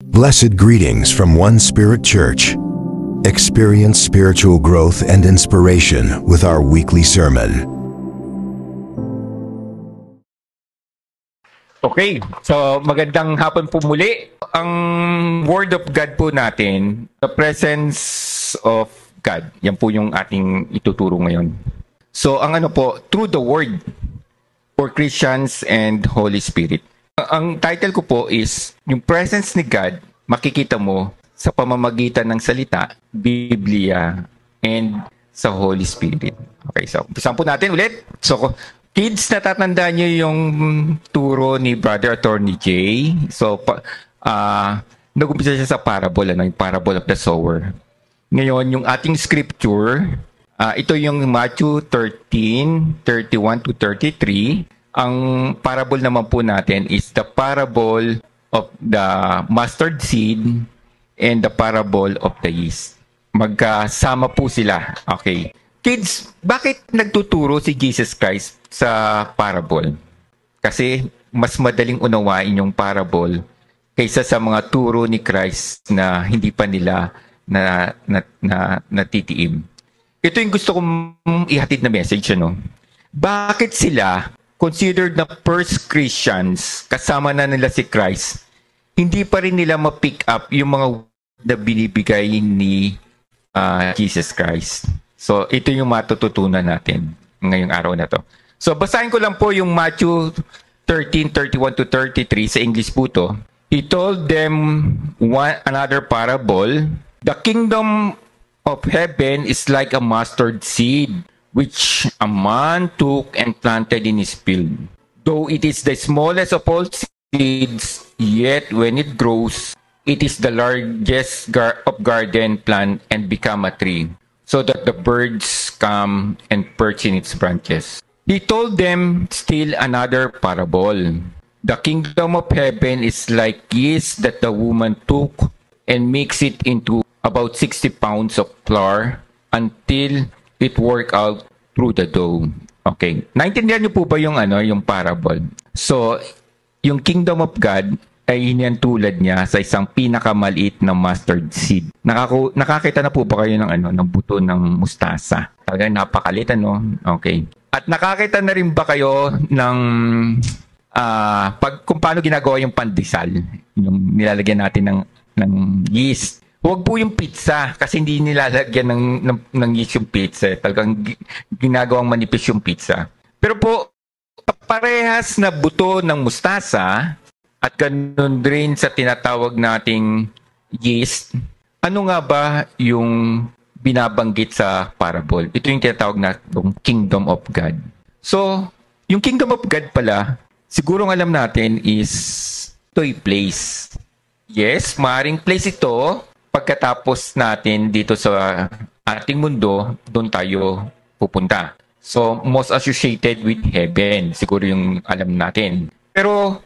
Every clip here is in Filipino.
Blessed greetings from One Spirit Church. Experience spiritual growth and inspiration with our weekly sermon. Okay, so magandang hapon po muli. Ang Word of God po natin, the presence of God. Yan po yung ating ituturo ngayon. So ang ano po, through the Word for Christians and Holy Spirit. Ang title ko po is, yung presence ni God, makikita mo sa pamamagitan ng salita, Biblia, and sa Holy Spirit. Okay, so umpisan po natin ulit. So, kids, natatandaan nyo yung turo ni Brother Attorney Jay. So, nag-umpisa siya sa parable, yung parable of the sower. Ngayon, yung ating scripture, ito yung Matthew 13, 31 to 33. Ang parable naman po natin is the parable of the mustard seed and the parable of the yeast. Magkasama po sila. Okay. Kids, bakit nagtuturo si Jesus Christ sa parable? Kasi mas madaling unawain yung parable kaysa sa mga turo ni Christ na hindi pa nila natitiim. Ito yung gusto kong ihatid na message, ano? Bakit sila considered na first Christians, kasama na nila si Christ, hindi pa rin nila ma-pick up yung mga na binibigay ni Jesus Christ. So, ito yung matututunan natin ngayong araw na to. So, basahin ko lang po yung Matthew 13, 31 to 33 sa English po to. He told them another parable. The kingdom of heaven is like a mustard seed, which a man took and planted in his field. Though it is the smallest of all seeds, yet when it grows, it is the largest of garden plant and become a tree, so that the birds come and perch in its branches. He told them still another parable. The kingdom of heaven is like yeast that the woman took and mixed it into about 60 pounds of flour until it work out through the dough. Okay. Naintindihan niyo po ba yung yung parable? So, yung kingdom of God ay tulad niya sa isang pinakamaliit na mustard seed. Nakakita na po ba kayo ng buto ng mustasa? Talagang napakalit, Okay. At nakakita na rin ba kayo ng kung paano ginagawa yung pandesal? Yung nilalagyan natin ng yeast. Huwag po yung pizza kasi hindi nilalagyan ng yeast yung pizza. Talagang ginagawang manipis yung pizza. Pero po, parehas na buto ng mustasa at ganun rin sa tinatawag nating yeast, ano nga ba yung binabanggit sa parable? Ito yung tinatawag nating kingdom of God. So, yung kingdom of God pala, siguro alam natin is ito yung place. Yes, maaaring place ito. Pagkatapos natin dito sa ating mundo, doon tayo pupunta. So, most associated with heaven. Siguro yung alam natin. Pero,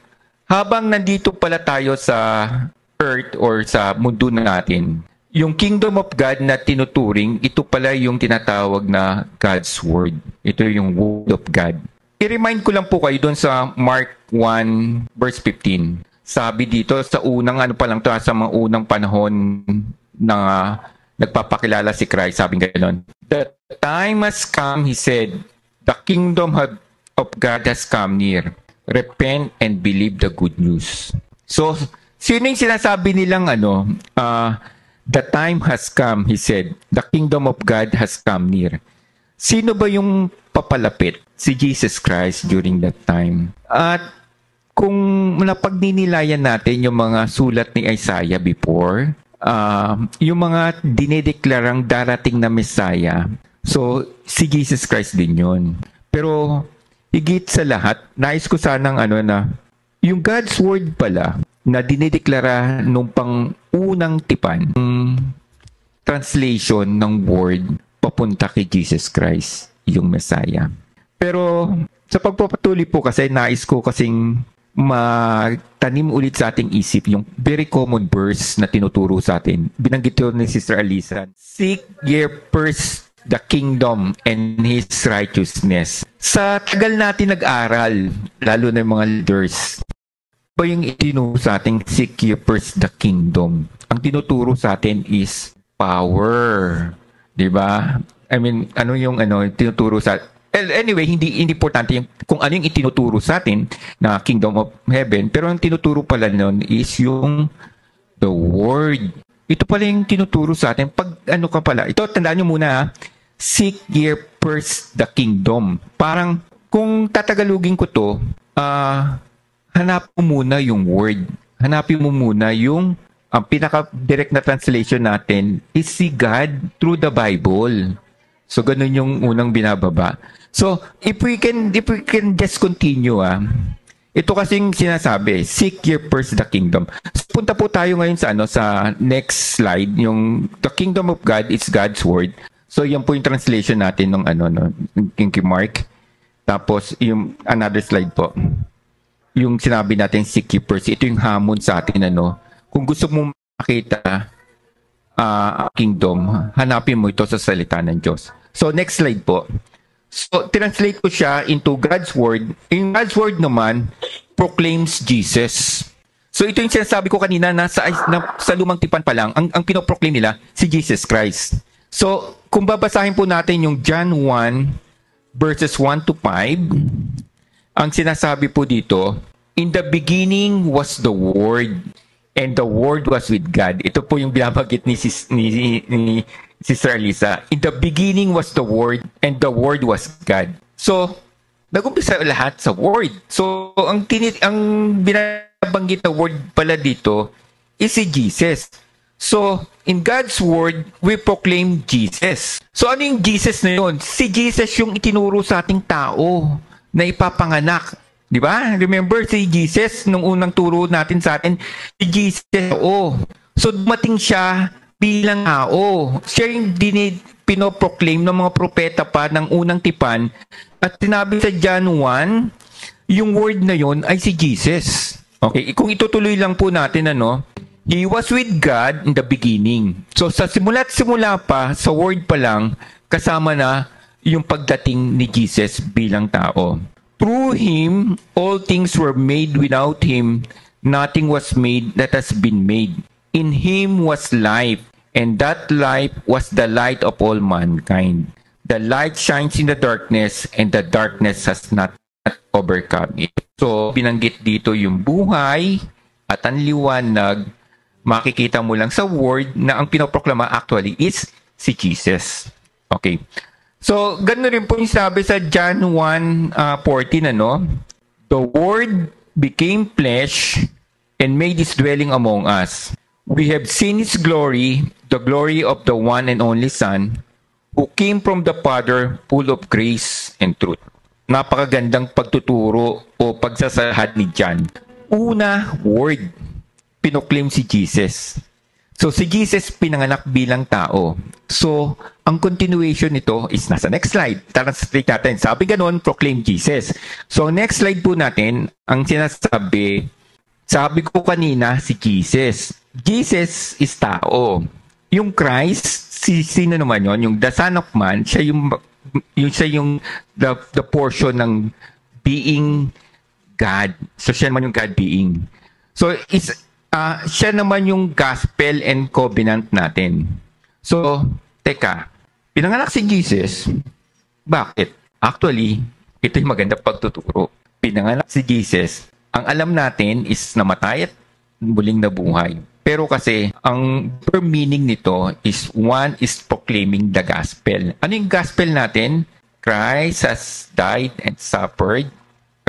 habang nandito pala tayo sa earth or sa mundo natin, yung kingdom of God na tinuturing, ito pala yung tinatawag na God's Word. Ito yung Word of God. I-remind ko lang po kayo doon sa Mark 1 verse 15. Sabi dito sa unang sa mga unang panahon na nagpapakilala si Christ, sabi gano'n. The time has come, he said, the kingdom of God has come near. Repent and believe the good news. So, sino yung sinasabi nilang the time has come, he said, the kingdom of God has come near. Sino ba yung papalapit? Si Jesus Christ during that time. At kung napagninilayan natin yung mga sulat ni Isaiah before, yung mga dinedeklarang darating na Messiah, so si Jesus Christ din yun. Pero higit sa lahat, nais ko sanang yung God's Word pala na dinedeklara nung pang unang tipan, translation ng Word papunta kay Jesus Christ, yung Messiah. Pero sa pagpapatuloy po kasi, nais ko kasing magtanim ulit sa ating isip yung very common verse na tinuturo sa atin. Binanggit yun ni Sister Alisa. Seek ye first the kingdom and His righteousness. Sa tagal natin nag-aral, lalo na yung mga leaders, ba yung itinuro sa ating seek ye first the kingdom? Ang tinuturo sa atin is power. Diba? I mean, ano yung tinuturo sa... Anyway, hindi importante yung, kung ano yung itinuturo sa atin na kingdom of heaven, pero ang tinuturo pala nun is yung the word. Ito pala yung tinuturo sa atin. Pag ano ka pala, ito tandaan nyo muna, seek ye first the kingdom. Parang, kung tatagalugin ko to, hanap mo muna yung word. Hanapin mo muna yung ang pinaka-direct na translation natin is see God through the Bible. So, ganun yung unang binababa. So, if we can just continue, ito kasing sinasabi, seek ye first the kingdom. So, punta po tayo ngayon sa next slide, yung the kingdom of God is God's word. So, yan po yung translation natin ng King Mark. Tapos, yung another slide po. Yung sinabi natin, seek ye first. Ito yung hamon sa atin, kung gusto mong makita kingdom, hanapin mo ito sa salita ng Diyos. So, next slide po. So, translate ko siya into God's word. In God's word naman, proclaims Jesus. So, ito yung sinasabi ko kanina na sa lumang tipan pa lang, ang pinoproclaim nila, si Jesus Christ. So, kung babasahin po natin yung John 1, verses 1 to 5, ang sinasabi po dito, in the beginning was the Word, and the Word was with God. Ito po yung binabagit ni Sister Alisa. In the beginning was the Word, and the Word was God. So, nag-umpisa lahat sa Word. So, ang binabanggit na Word pala dito is si Jesus. So, in God's Word, we proclaim Jesus. So, ano yung Jesus na yun? Si Jesus yung itinuro sa ating tao na ipapanganak. Di ba? Remember, si Jesus, nung unang turo natin sa atin, si Jesus, So, dumating siya bilang tao. Siya yung pinoproclaim ng mga propeta pa ng unang tipan. At sinabi sa John 1, yung word na yon ay si Jesus. Okay, kung itutuloy lang po natin, He was with God in the beginning. So, sa simula't simula pa, sa word pa lang, kasama na yung pagdating ni Jesus bilang tao. Through Him, all things were made. Without Him, nothing was made that has been made. In Him was life, and that life was the light of all mankind. The light shines in the darkness, and the darkness has not overcome it. So, binanggit dito yung buhay at ang liwanag. Makikita mo lang sa word na ang pinoproklama actually is si Jesus. Okay. So, gano'n rin po yung sabi sa John 1:14, The Word became flesh and made His dwelling among us. We have seen His glory, the glory of the one and only Son, who came from the Father, full of grace and truth. Napakagandang pagtuturo o pagsasahad ni John. Una, Word. Pinoclaim si Jesus. So, si Jesus pinanganak bilang tao. So, ang continuation nito is nasa next slide. Translate natin. Sabi ganon, proclaim Jesus. So, next slide po natin, ang sinasabi, sabi ko kanina, si Jesus. Jesus is tao. Yung Christ, sino naman yon? Yung the Son of Man, siya yung the portion ng being God. So, siya naman yung God being. So, siya naman yung gospel and covenant natin. So, teka, pinanganak si Jesus, bakit? Actually, ito yung magandang pagtuturo. Pinanganak si Jesus, ang alam natin is namatay at muling nabuhay. Pero kasi, ang per meaning nito is one is proclaiming the gospel. Ano yung gospel natin? Christ has died and suffered.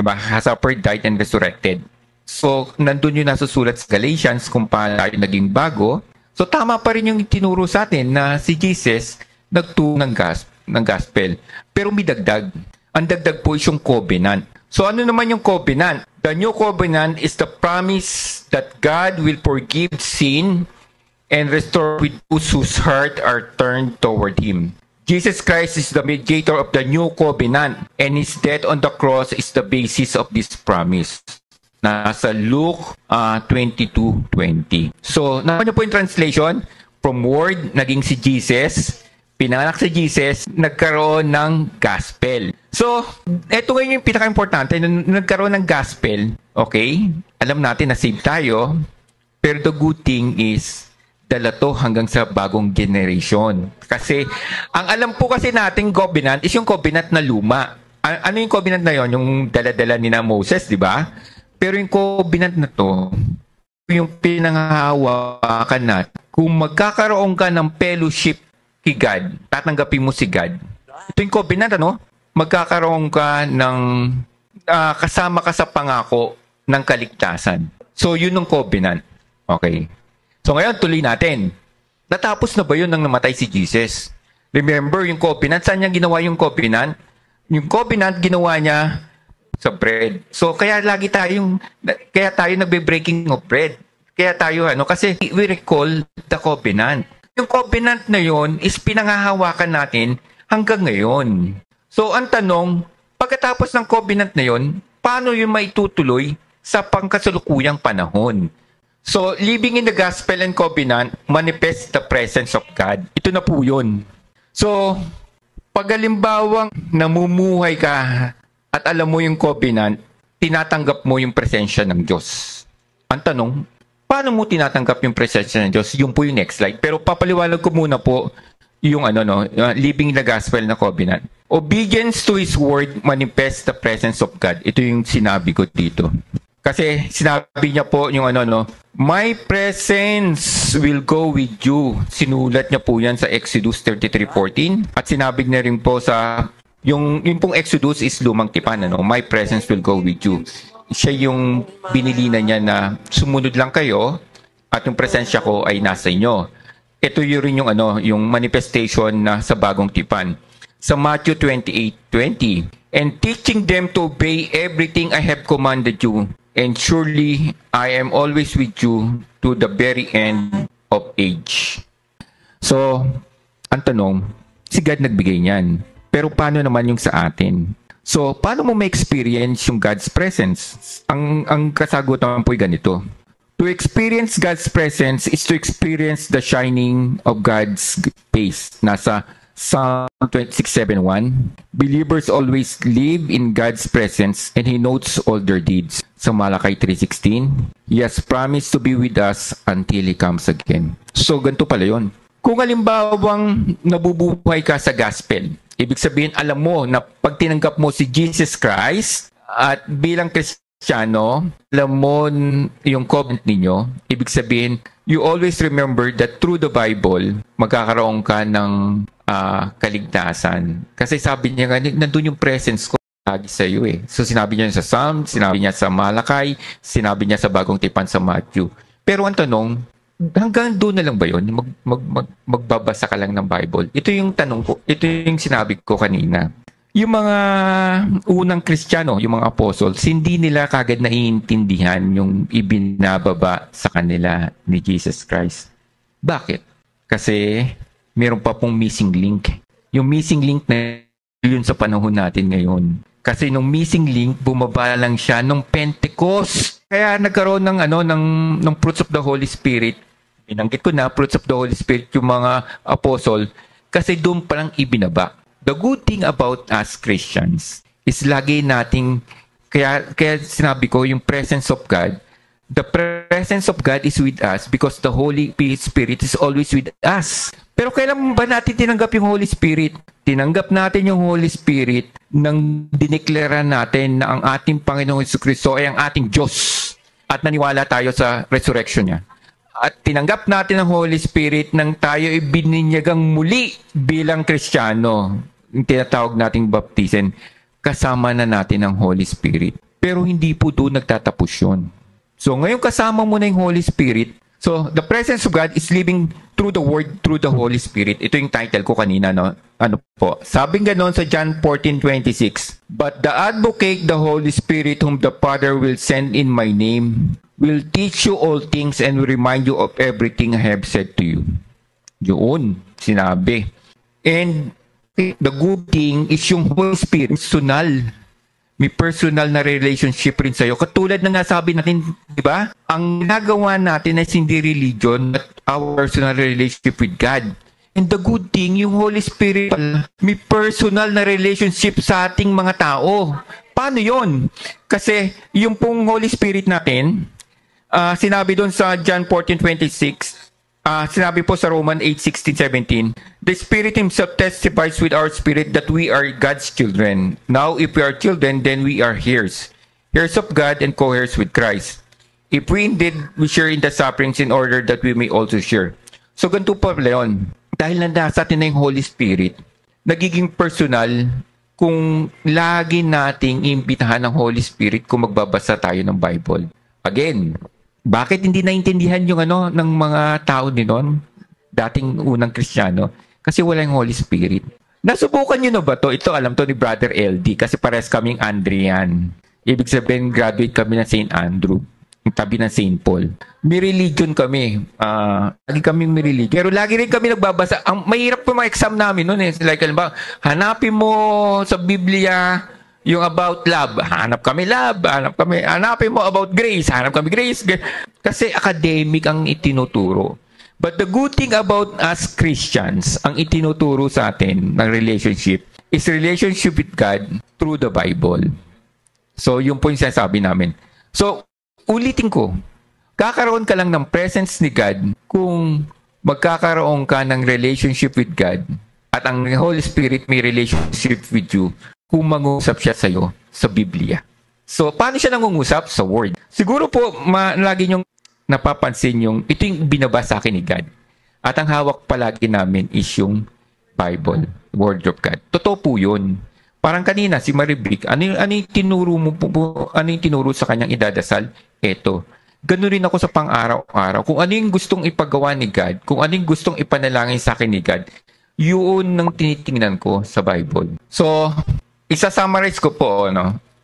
Diba? Has suffered, died, and resurrected. So, nandun yung nasusulat sa Galatians kung paano tayo naging bago. So, tama pa rin yung tinuro sa atin na si Jesus nagturo ng gospel. Pero may dagdag. Ang dagdag po is yung covenant. So, ano naman yung covenant? The new covenant is the promise that God will forgive sin and restore with those whose heart are turned toward Him. Jesus Christ is the mediator of the new covenant, and His death on the cross is the basis of this promise. Nasa Luke 22:20. So, naman niyo po yung translation. From word, naging si Jesus. Pinanganak si Jesus, nagkaroon ng gospel. So, ito ngayon yung pinaka-importante. Nagkaroon ng gospel, okay? alam natin na save tayo, pero the good thing is, dala to hanggang sa bagong generation. Kasi, ang alam po kasi nating covenant is yung covenant na luma. Ano yung covenant na yon? Yung dala-dala ni na Moses, di ba? Pero yung covenant na to, yung pinanghahawakan natin, kung magkakaroon ka ng fellowship kay God, tatanggapin mo si God. Ito yung covenant, ano? Magkakaroon ka ng kasama ka sa pangako ng kaligtasan. So, yun yung covenant. Okay. So, ngayon, tuloy natin. Natapos na ba yun nang namatay si Jesus? Remember, yung covenant, saan niya ginawa yung covenant? Yung covenant, ginawa niya sa bread. So, kaya tayo nagbe-breaking of bread. Kaya tayo, kasi we recall the covenant. Yung covenant na yun is pinanghahawakan natin hanggang ngayon. So, ang tanong, pagkatapos ng covenant na yun, paano yun maitutuloy sa pangkasalukuyang panahon? So, living in the gospel and covenant manifests the presence of God. Ito na po yun. So, pag halimbawang namumuhay ka at alam mo yung covenant, tinatanggap mo yung presensya ng Diyos. Ang tanong, paano mo tinatanggap yung presensya ng Diyos? Yung po yung next slide. Pero papaliwanag ko muna po yung living in the gospel na covenant. Obedience to His word manifests the presence of God. Ito yung sinabi ko dito. Kasi sinabi niya po yung my presence will go with you. Sinulat niya po yan sa Exodus 33:14. At sinabi niya rin po sa, yung pong Exodus is lumang tipan, my presence will go with you. Siya yung binilina niya na sumunod lang kayo at yung presensya ko ay nasa inyo. Ito yun rin yung manifestation na sa bagong tipan. Sa Matthew 28:20, and teaching them to obey everything I have commanded you. And surely I am always with you to the very end of age. So, ang tanong, si God nagbigay niyan. Pero paano naman yung sa atin? So, paano mo ma-experience yung God's presence? Ang kasagutan po ay ganito. To experience God's presence is to experience the shining of God's face. Nasa Psalm 26:7-1, believers always live in God's presence and He notes all their deeds. Sa Malakay 3:16, He has promised to be with us until He comes again. So, ganito pala yun. Kung halimbawang nabubuhay ka sa gospel, ibig sabihin, alam mo na pag tinanggap mo si Jesus Christ at bilang Kristiyano, alam mo yung covenant ninyo, ibig sabihin, you always remember that through the Bible, magkakaroon ka ng kaligtasan. Kasi sabi niya nga, nandun yung presence ko lagi sa iyo eh. So sinabi niya sa Psalm, sinabi niya sa Malakay, sinabi niya sa bagong tipan sa Matthew. Pero ang tanong, hanggang doon na lang ba yun? Magbabasa ka lang ng Bible? Ito yung tanong ko, ito yung sinabi ko kanina. Yung mga unang Kristiyano, yung mga apostles, hindi nila kagad naiintindihan yung ibinababa sa kanila ni Jesus Christ. Bakit? Kasi meron pa pong missing link. Yung missing link na yun sa panahon natin ngayon. Kasi nung missing link, bumaba lang siya nung Pentecost. Kaya nagkaroon ng fruits of the Holy Spirit. Binanggit ko na, fruits of the Holy Spirit, yung mga apostle. Kasi doon palang ibinaba. The good thing about us Christians is lagi nating, kaya sinabi ko, yung presence of God, the presence of God is with us because the Holy Spirit is always with us. Pero kailan ba natin tinanggap yung Holy Spirit? Tinanggap natin yung Holy Spirit nang dineklara natin na ang ating Panginoong Jesucristo ay ang ating Diyos at naniwala tayo sa resurrection niya. At tinanggap natin ang Holy Spirit nang tayo ibininyagang muli bilang Kristiyano. Yung tinatawag nating baptizen, kasama na natin ang Holy Spirit. Pero hindi po doon nagtatapos yun. So ngayon kasama mo na yung Holy Spirit. So the presence of God is living through the Word, through the Holy Spirit. Ito yung title ko kanina, no? Ano po? Sabi nga noon sa John 14:26, But the Advocate, the Holy Spirit, whom the Father will send in my name, will teach you all things and will remind you of everything I have said to you. Yun, sinabi. And the good thing is yung Holy Spirit, personal. May personal na relationship rin sa'yo. Katulad na nga sabi natin, di ba? Ang ginagawa natin ay hindi religion, but our personal relationship with God. And the good thing, yung Holy Spirit, may personal na relationship sa ating mga tao. Paano yon? Kasi yung pong Holy Spirit natin, Sinabi doon sa John 14:26, sinabi po sa Roman 8:16-17, the Spirit Himself testifies with our spirit that we are God's children. Now, if we are children, then we are heirs, heirs of God and co-heirs with Christ. If we indeed we share in the sufferings in order that we may also share. So, ganito po yun. Dahil nasa atin na yung Holy Spirit, nagiging personal kung lagi nating imbitahan ng Holy Spirit kung magbabasa tayo ng Bible. Again, bakit hindi naintindihan yung ng mga tao din noon, dating unang Kristiyano? Kasi wala yung Holy Spirit. Nasubukan nyo na ba to? Ito, alam to ni Brother LD kasi pares kaming Andrian. Ibig sabihin, graduate kami ng St. Andrew, yung tabi ng St. Paul. May religion kami. Lagi kaming may religion. Pero lagi rin kami nagbabasa. Ang mahirap po mga exam namin noon eh. Like, hanapin mo sa Biblia yung about love, hanap kami love, hanapin mo about grace, hanap kami grace. Kasi academic ang itinuturo. But the good thing about us Christians, ang itinuturo sa atin ng relationship, is relationship with God through the Bible. So, yun po yung sinasabi namin. So, ulitin ko, kakaroon ka lang ng presence ni God kung magkakaroon ka ng relationship with God at ang Holy Spirit may relationship with you kung mangusap siya sa'yo sa Biblia. So, paano siya nangungusap? Sa Word. Siguro po, lagi niyong napapansin yung, ito yung binabasa sa akin ni God. At ang hawak palagi namin is yung Bible, Word of God. Totoo po yun. Parang kanina, si Marivic, ano yung tinuro mo po, ano yung tinuro sa kanyang idadasal? Eto. Ganun rin ako sa pang-araw-araw. Kung ano yung gustong ipagawa ni God, kung ano yung gustong ipanalangin sa akin ni God, yun ang tinitingnan ko sa Bible. So, isa-summarize ko po,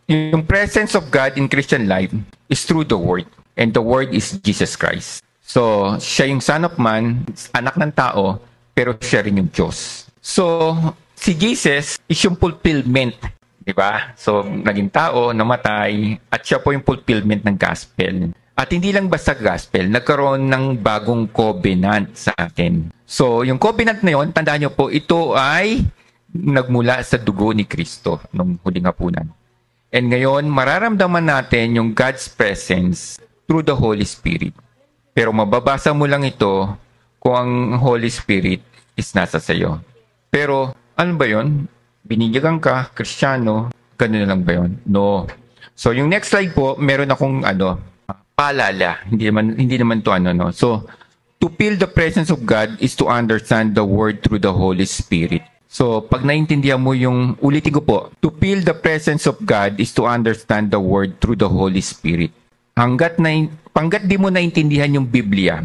yung presence of God in Christian life is through the Word. And the Word is Jesus Christ. So, siya yung Son of Man, anak ng tao, pero siya rin yung Diyos. So, si Jesus is yung fulfillment. Diba? So, naging tao, namatay, at siya po yung fulfillment ng gospel. At hindi lang basta gospel, nagkaroon ng bagong covenant sa atin. So, yung covenant na yun, tandaan nyo po, ito ay nagmula sa dugo ni Kristo nung huling hapunan. And ngayon, mararamdaman natin yung God's presence through the Holy Spirit. Pero mababasa mo lang ito kung ang Holy Spirit is nasa sayo. Pero, ano ba yun? Binigyan ka, Kristiyano, ganun na lang ba yun? No. So, yung next slide po, meron akong paalala. Hindi naman to no. So, to feel the presence of God is to understand the Word through the Holy Spirit. So, pag naintindihan mo yung, ulitin ko po, to feel the presence of God is to understand the Word through the Holy Spirit. Hanggat di mo naintindihan yung Biblia,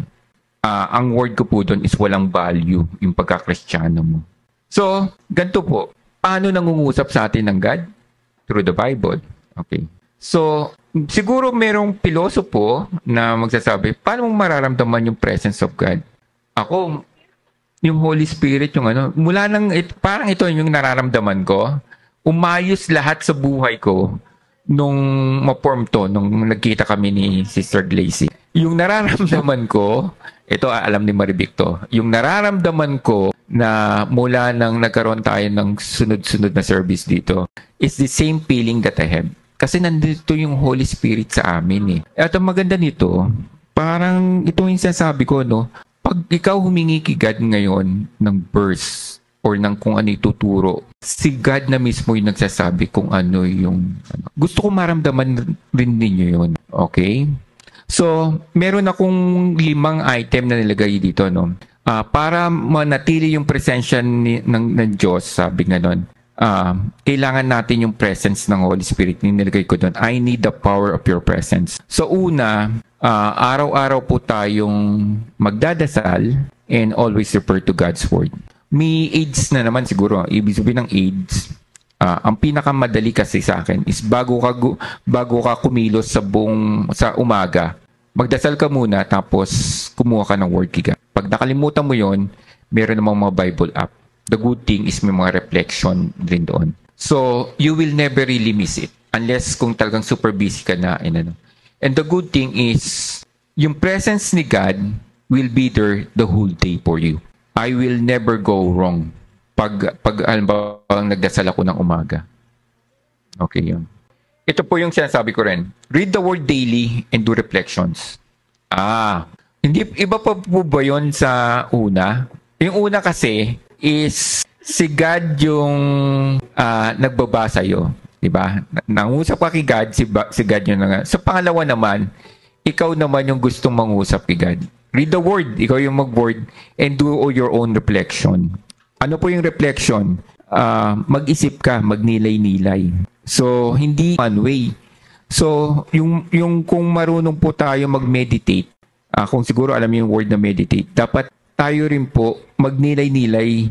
ang word ko po doon is walang value yung pagka-Kristiyano mo. So, ganito po, paano nangungusap sa atin ng God? Through the Bible. Okay. So, siguro merong pilosopo na magsasabi, paano mong mararamdaman yung presence of God? Ako, yung Holy Spirit, yung mula nang, parang ito yung nararamdaman ko, umayos lahat sa buhay ko nung ma-form to, nung nagkita kami ni Sister Glacy. Yung nararamdaman ko, ito alam ni Marivic to, yung nararamdaman ko na mula nang nagkaroon tayo ng sunod-sunod na service dito, is the same feeling that I have. Kasi nandito yung Holy Spirit sa amin eh. At ang maganda nito, parang ito yung sinasabi ko, pag ikaw humingi kay God ngayon ng verse or ng kung ano ituturo, si God na mismo yung nagsasabi kung ano yung... Gusto ko maramdaman rin ninyo yun. Okay? So, meron akong 5 item na nilagay dito, para manatili yung presensya ng Diyos, sabi nga nun, kailangan natin yung presence ng Holy Spirit. Nilagay ko doon, I need the power of your presence. So, una, araw-araw po tayong magdadasal and always refer to God's Word. May AIDS na naman siguro. Ibig sabihin ng AIDS, ang pinakamadali kasi sa akin is bago ka kumilos sa umaga, magdasal ka muna tapos kumuha ka ng Word kiga. Pag nakalimutan mo yon, meron namang mga Bible app. The good thing is may mga reflection din doon. So, you will never really miss it unless kung talagang super busy ka na. And the good thing is, yung presence ni God will be there the whole day for you. I will never go wrong pag halimbawa nagdasal ako ng umaga. Okay, yun. Ito po yung sinasabi ko rin. Read the Word daily and do reflections. Hindi, iba pa po ba yun sa una? Yung una kasi is si God yung nagbaba sa'yo. Diba? Nangusap ka kay God, si God yun. Sa pangalawa naman, ikaw naman yung gustong mangusap kay God. Read the word, ikaw yung mag-word, and do your own reflection. Ano po yung reflection? Mag-isip ka, magnilay-nilay. So, hindi one way. So, yung kung marunong po tayo mag-meditate, kung siguro alam niyo yung word na meditate, dapat tayo rin po magnilay-nilay,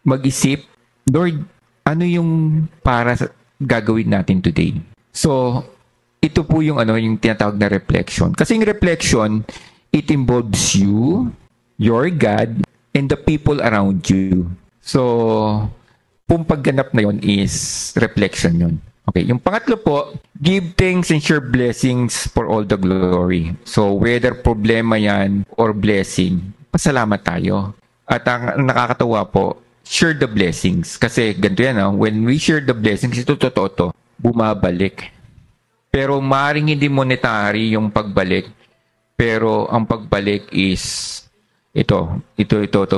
mag-isip, Lord, ano yung para gagawin natin today? So, ito po yung yung tinatawag na reflection. Kasi yung reflection, it involves you, your God, and the people around you. So, kung pagganap na yon is reflection yon. Okay, yung pangatlo po, give thanks and share blessings for all the glory. So, whether problema yan or blessing, pasalamat tayo. At ang nakakatawa po, share the blessings. Kasi ganito yan, when we share the blessings, ito totoo to, bumabalik. Pero maaaring hindi monetary yung pagbalik. Pero ang pagbalik is, ito,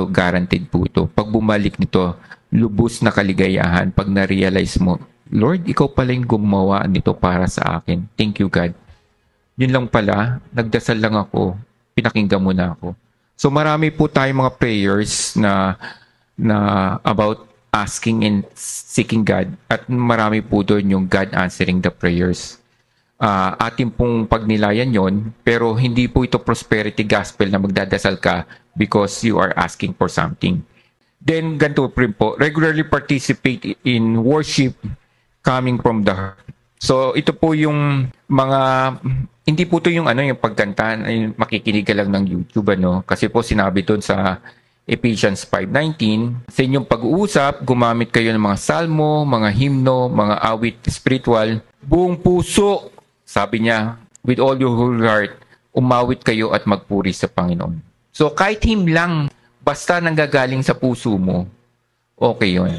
guaranteed po ito. Pag bumalik nito, lubos na kaligayahan. Pag na-realize mo, Lord, ikaw pala yung gumawa nito para sa akin. Thank you, God. Yun lang pala, nagdasal lang ako, pinakinggan mo na ako. So marami po tayong mga prayers na about asking and seeking God. At marami po doon yung God answering the prayers. Atin pong pagnilayan yon, pero hindi po ito prosperity gospel na magdadasal ka because you are asking for something. Then, ganito rin po, regularly participate in worship coming from the heart. So, ito po yung mga, hindi po ito yung yung pagkanta, makikinig ka lang ng YouTube, Kasi po sinabi doon sa Ephesians 5:19, sa inyong pag-uusap, gumamit kayo ng mga salmo, mga himno, mga awit spiritual, buong puso, sabi niya, with all your whole heart, umawit kayo at magpuri sa Panginoon. So, kahit hymn lang, basta nanggagaling sa puso mo, okay yun.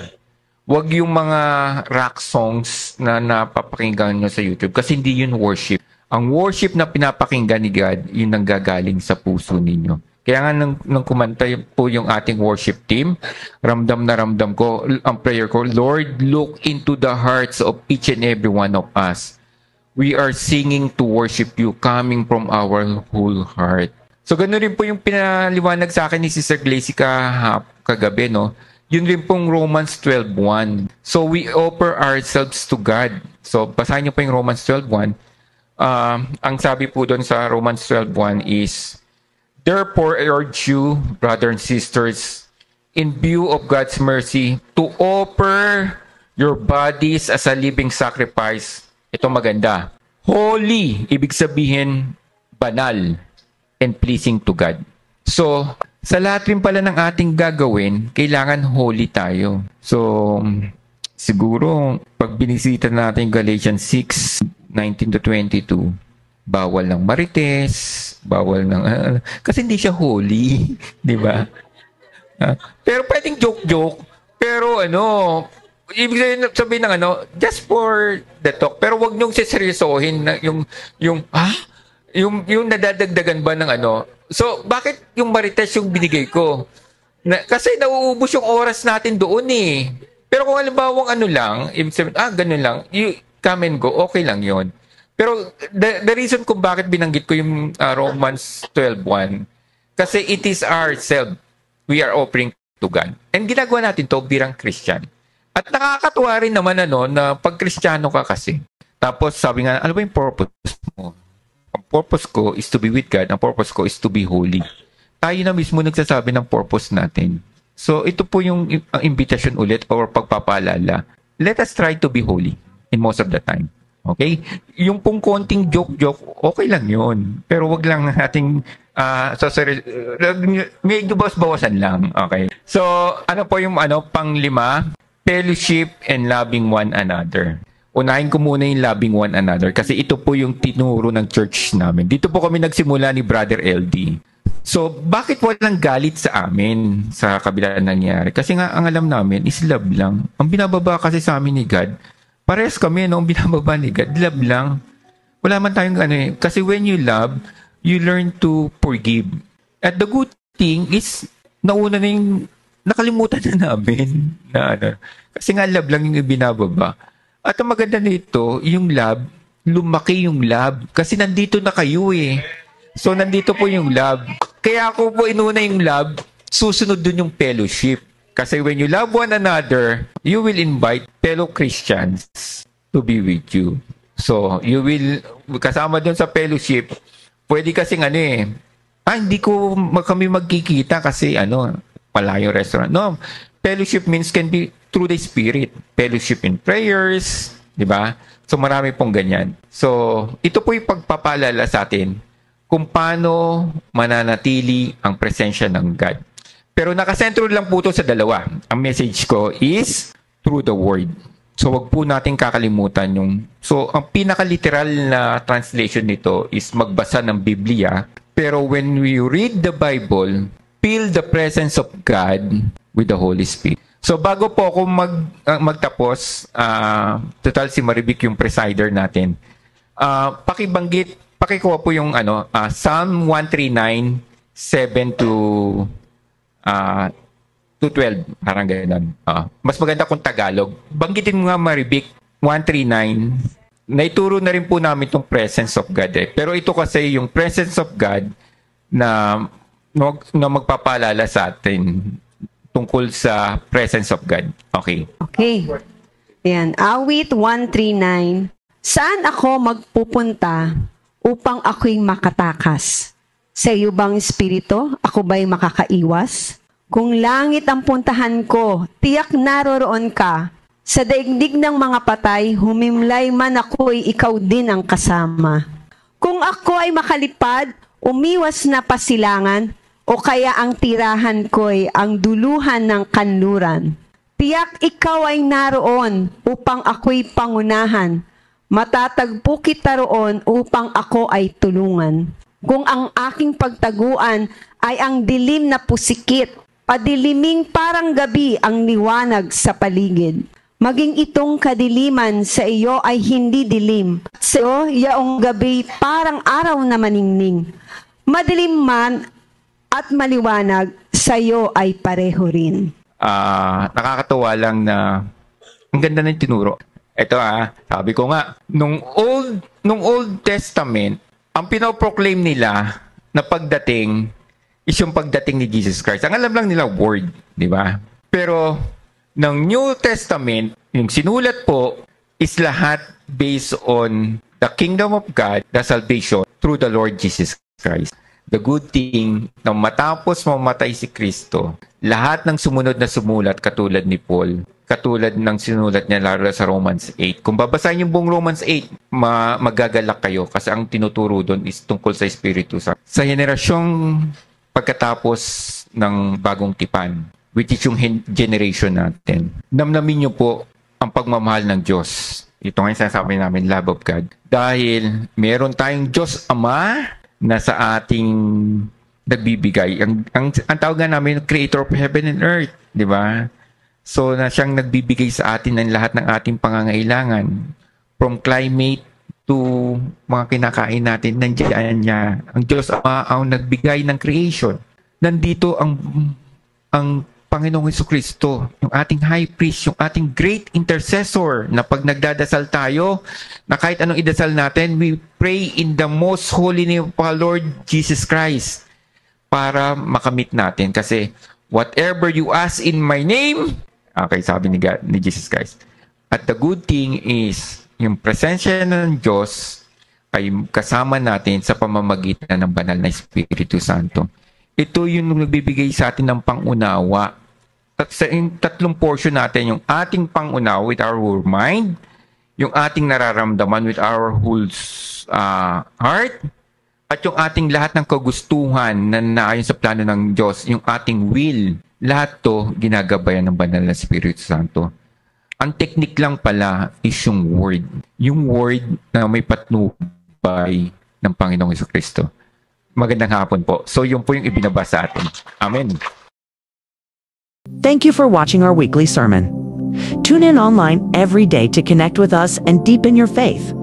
Huwag yung mga rock songs na napapakinggan nyo sa YouTube kasi hindi yun worship. Ang worship na pinapakinggan ni God, yun nanggagaling sa puso ninyo. Kaya nga nang kumanta po yung ating worship team, ramdam na ramdam ko, ang prayer ko, Lord, look into the hearts of each and every one of us. We are singing to worship you coming from our whole heart. So ganoon rin po yung pinaliwanag sa akin ni Sister Glacy kagabi, Yun rin pong Romans 12:1. So we offer ourselves to God. So basahin niyo po yung Romans 12:1. Ang sabi po doon sa Romans 12:1 is, therefore I urge you, brothers and sisters, in view of God's mercy, to offer your bodies as a living sacrifice. Ito maganda. Holy, ibig sabihin banal and pleasing to God. So, sa lahat rin pala ng ating gagawin, kailangan holy tayo. So, siguro, pag binisita natin Galatians 6:19-22, bawal ng marites, bawal ng... kasi hindi siya holy, di ba? Pero pwedeng joke-joke, pero ibig sabihin ng just for the talk, pero wag niyong seseryosohin na yung nadadagdagan ba ng So, bakit yung marites yung binigay ko? Kasi nauubos yung oras natin doon eh. Pero kung halimbawa lang, ibig sabihin, ganun lang, you come and go, okay lang yon. Pero the reason kung bakit binanggit ko yung Romans 12:1, kasi it is ourselves we are offering to God. And ginagawa natin to birang Christian. At nakakatuwa rin naman na pag Kristiyano ka kasi. Tapos sabi nga, ano ba yung purpose mo? Ang purpose ko is to be with God. Ang purpose ko is to be holy. Tayo na mismo nagsasabi ng purpose natin. So, ito po yung invitation ulit or pagpapaalala. Let us try to be holy in most of the time. Okay? Yung pong konting joke-joke, okay lang yun. Pero wag lang nating medyo bawas-bawasan lang. Okay? So, ano po yung pang-5? Fellowship and loving one another. Unahin ko muna yung loving one another kasi ito po yung tinuro ng church namin. Dito po kami nagsimula ni Brother LD. So, bakit walang galit sa amin sa kabila nangyari? Kasi nga, ang alam namin is love lang. Ang binababa kasi sa amin ni God, parehas kami, ang binababa ni God, love lang. Wala man tayong kasi when you love, you learn to forgive. At the good thing is, nauna na yung, nakalimutan na namin. Kasi nga love lang yung ibinababa. At ang maganda nito, yung love, lumaki yung love. Kasi nandito na kayo eh. So, nandito po yung love. Kaya ako po inuna yung love, susunod dun yung fellowship. Kasi when you love one another, you will invite fellow Christians to be with you. So, you will, kasama dun sa fellowship, pwede kasing hindi ko kami magkikita kasi malayo restaurant. No, fellowship means can be through the Spirit. Fellowship in prayers, di ba? So, marami pong ganyan. So, ito po yung pagpapaalala sa atin kung paano mananatili ang presensya ng God. Pero nakasentro lang po ito sa dalawa. Ang message ko is through the Word. So, wag po natin kakalimutan yung... So, ang pinaka-literal na translation nito is magbasa ng Biblia. Pero when we read the Bible, feel the presence of God with the Holy Spirit. So, bago po ako magtapos, total si Marivic yung presider natin, pakikuha po yung Psalm 139, 7 to 12, parang gano'n. Mas maganda kung Tagalog. Banggitin mo nga, Marivic, 139. Naituro na rin po namin itong presence of God eh. Pero ito kasi yung presence of God na magpapaalala sa atin tungkol sa presence of God. Okay. Okay. Ayan. Awit 139. Saan ako magpupunta upang ako'y makatakas? Sa iyo bang espiritu, ako ba'y makakaiwas? Kung langit ang puntahan ko, tiyak naroroon ka. Sa daigdig ng mga patay, humimlay man ako'y ikaw din ang kasama. Kung ako ay makalipad, umiwas na pasilangan, o kaya ang tirahan ko'y ang duluhan ng kanluran. Tiyak ikaw ay naroon upang ako'y pangunahan. Matatagpo kita roon upang ako ay tulungan. Kung ang aking pagtaguan ay ang dilim na pusikit, padiliming parang gabi ang liwanag sa paligid. Maging itong kadiliman sa iyo ay hindi dilim. Sa iyo, yaong gabi parang araw na maningning. Madilim man at maliwanag, sa iyo ay pareho rin. Nakakatuwa lang na ang ganda ng tinuro. Ito sabi ko nga, nung Old Testament, ang pinoproclaim nila na pagdating is yung pagdating ni Jesus Christ. Ang alam lang nila, word, di ba? Pero, ng New Testament, yung sinulat po, is lahat based on the kingdom of God, the salvation, through the Lord Jesus Christ. The good thing, na matapos mamatay si Kristo, lahat ng sumunod na sumulat, katulad ni Paul, katulad ng sinulat niya lalo sa Romans 8. Kung babasahin yung buong Romans 8, magagalak kayo kasi ang tinuturo doon is tungkol sa Espiritu Santo. Sa henerasyong pagkatapos ng bagong tipan, which is yung generation natin, namnamin niyo po ang pagmamahal ng Diyos. Ito nga yung sinasabi namin, love of God. Dahil meron tayong Diyos Ama na sa ating nagbibigay. Ang tawag nga namin, Creator of Heaven and Earth, di ba? So, na siyang nagbibigay sa atin ng lahat ng ating pangangailangan. From climate to mga kinakain natin, nandiyan niya. Ang Diyos ang nagbigay ng creation. Nandito ang Panginoong Jesucristo, yung ating high priest, yung ating great intercessor, na pag nagdadasal tayo, na kahit anong idasal natin, we pray in the most holy name of our Lord Jesus Christ para makamit natin. Kasi, whatever you ask in my name, okay, sabi ni Jesus Christ. At the good thing is, yung presensya ng Diyos ay kasama natin sa pamamagitan ng banal na Espiritu Santo. Ito yung nagbibigay sa atin ng pangunawa. Sa tatlong portion natin, yung ating pangunawa with our whole mind, yung ating nararamdaman with our whole heart, at yung ating lahat ng kagustuhan na naayon sa plano ng Diyos, yung ating will. Lahat to ginagabayan ng banal na Espiritu Santo. Ang technique lang pala is yung word. Yung word na may patnubay ng Panginoong Jesucristo. Magandang hapon po. So yun po yung ibinabasa atin. Amen. Thank you for watching our weekly sermon. Tune in online every day to connect with us and deepen your faith.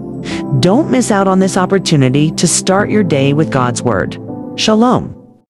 Don't miss out on this opportunity to start your day with God's Word. Shalom.